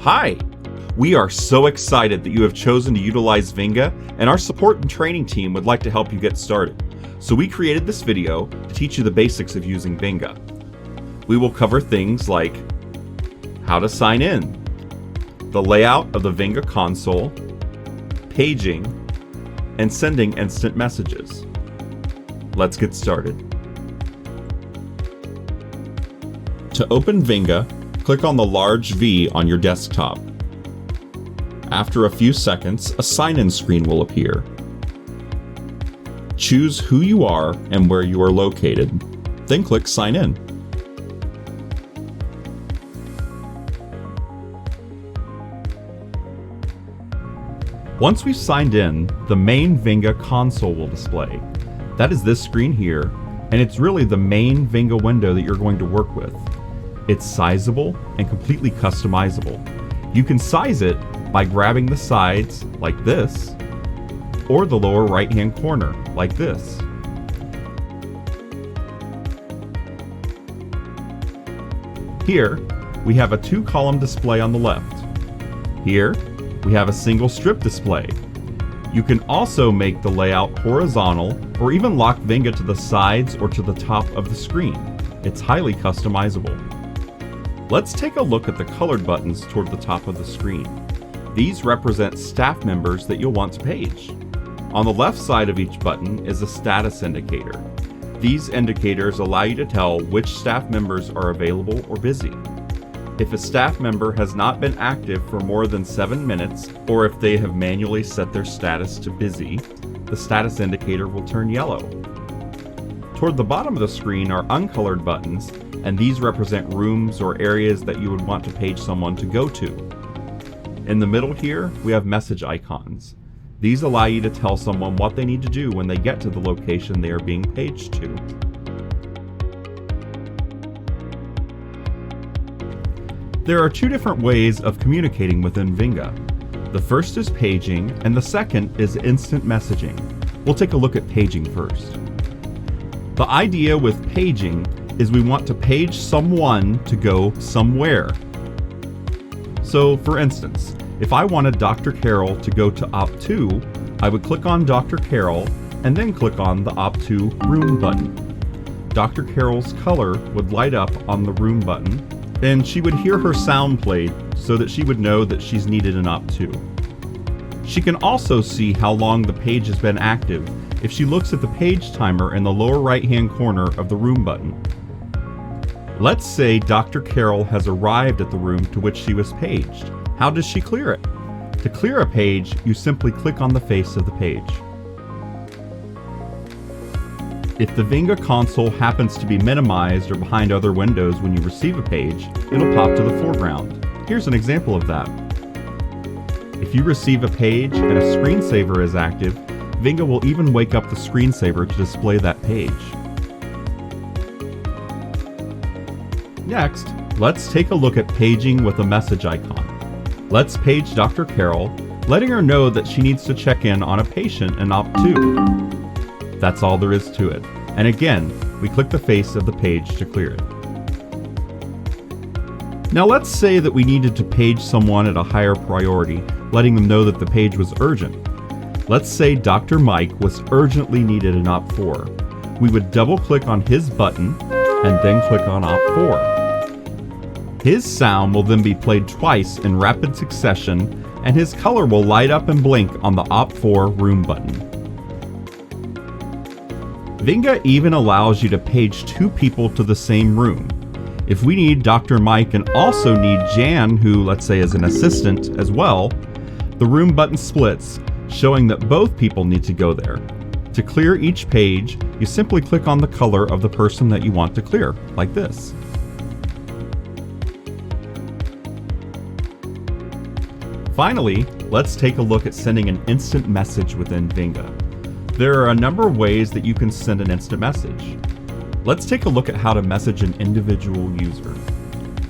Hi! We are so excited that you have chosen to utilize Venga, and our support and training team would like to help you get started. So we created this video to teach you the basics of using Venga. We will cover things like how to sign in, the layout of the Venga console, paging, and sending instant messages. Let's get started. To open Venga, click on the large V on your desktop. After a few seconds, a sign-in screen will appear. Choose who you are and where you are located, then click Sign In. Once we've signed in, the main Venga console will display. That is this screen here, and it's really the main Venga window that you're going to work with. It's sizable and completely customizable. You can size it by grabbing the sides like this, or the lower right-hand corner like this. Here, we have a two-column display on the left. Here, we have a single strip display. You can also make the layout horizontal or even lock Venga to the sides or to the top of the screen. It's highly customizable. Let's take a look at the colored buttons toward the top of the screen. These represent staff members that you'll want to page. On the left side of each button is a status indicator. These indicators allow you to tell which staff members are available or busy. If a staff member has not been active for more than 7 minutes, or if they have manually set their status to busy, the status indicator will turn yellow. Toward the bottom of the screen are uncolored buttons, and these represent rooms or areas that you would want to page someone to go to. In the middle here, we have message icons. These allow you to tell someone what they need to do when they get to the location they are being paged to. There are two different ways of communicating within Venga. The first is paging, and the second is instant messaging. We'll take a look at paging first. The idea with paging is we want to page someone to go somewhere. So for instance, if I wanted Dr. Carroll to go to Op 2, I would click on Dr. Carroll and then click on the Op 2 room button. Dr. Carroll's color would light up on the room button, and she would hear her sound played so that she would know that she's needed in Op 2. She can also see how long the page has been active if she looks at the page timer in the lower right-hand corner of the room button. Let's say Dr. Carroll has arrived at the room to which she was paged. How does she clear it? To clear a page, you simply click on the face of the page. If the Venga console happens to be minimized or behind other windows when you receive a page, it'll pop to the foreground. Here's an example of that. If you receive a page and a screensaver is active, Venga will even wake up the screensaver to display that page. Next, let's take a look at paging with a message icon. Let's page Dr. Carroll, letting her know that she needs to check in on a patient in Op 2. That's all there is to it. And again, we click the face of the page to clear it. Now let's say that we needed to page someone at a higher priority, letting them know that the page was urgent. Let's say Dr. Mike was urgently needed in Op 4. We would double click on his button and then click on Op 4. His sound will then be played twice in rapid succession, and his color will light up and blink on the Op 4 room button. Venga even allows you to page two people to the same room. If we need Dr. Mike and also need Jan, who let's say is an assistant as well, the room button splits, showing that both people need to go there. To clear each page, you simply click on the color of the person that you want to clear, like this. Finally, let's take a look at sending an instant message within Venga. There are a number of ways that you can send an instant message. Let's take a look at how to message an individual user.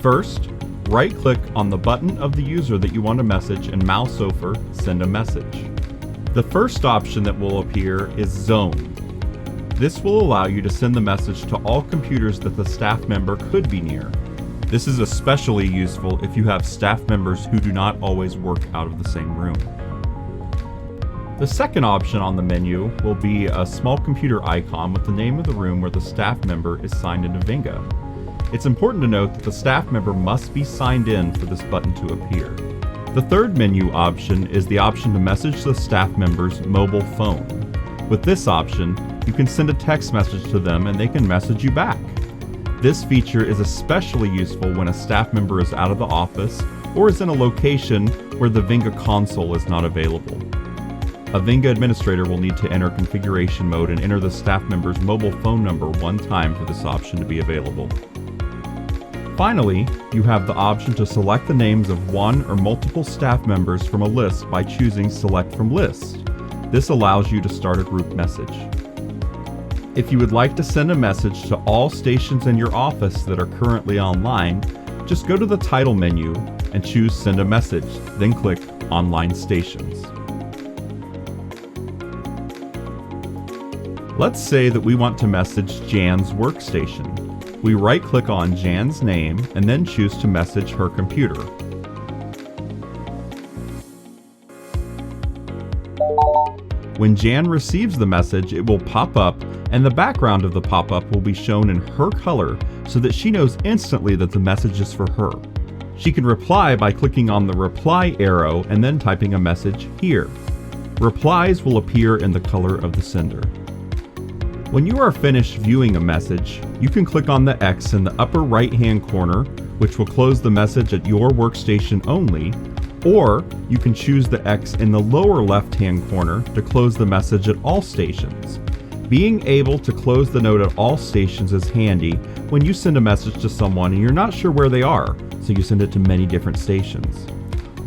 First, right-click on the button of the user that you want to message and mouse over Send a Message. The first option that will appear is Zone. This will allow you to send the message to all computers that the staff member could be near. This is especially useful if you have staff members who do not always work out of the same room. The second option on the menu will be a small computer icon with the name of the room where the staff member is signed into Venga. It's important to note that the staff member must be signed in for this button to appear. The third menu option is the option to message the staff member's mobile phone. With this option, you can send a text message to them and they can message you back. This feature is especially useful when a staff member is out of the office or is in a location where the Venga console is not available. A Venga administrator will need to enter configuration mode and enter the staff member's mobile phone number one time for this option to be available. Finally, you have the option to select the names of one or multiple staff members from a list by choosing Select from List. This allows you to start a group message. If you would like to send a message to all stations in your office that are currently online, just go to the title menu and choose Send a Message, then click Online Stations. Let's say that we want to message Jan's workstation. We right-click on Jan's name and then choose to message her computer. When Jan receives the message, it will pop up and the background of the pop-up will be shown in her color so that she knows instantly that the message is for her. She can reply by clicking on the reply arrow and then typing a message here. Replies will appear in the color of the sender. When you are finished viewing a message, you can click on the X in the upper right-hand corner, which will close the message at your workstation only, or you can choose the X in the lower left-hand corner to close the message at all stations. Being able to close the note at all stations is handy when you send a message to someone and you're not sure where they are, so you send it to many different stations.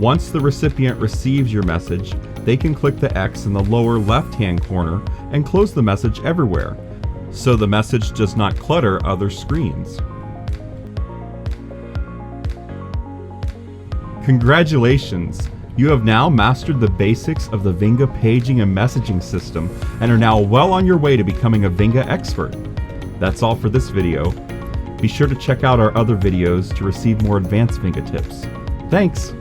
Once the recipient receives your message, they can click the X in the lower left-hand corner and close the message everywhere, so the message does not clutter other screens. Congratulations! You have now mastered the basics of the Venga paging and messaging system and are now well on your way to becoming a Venga expert. That's all for this video. Be sure to check out our other videos to receive more advanced Venga tips. Thanks!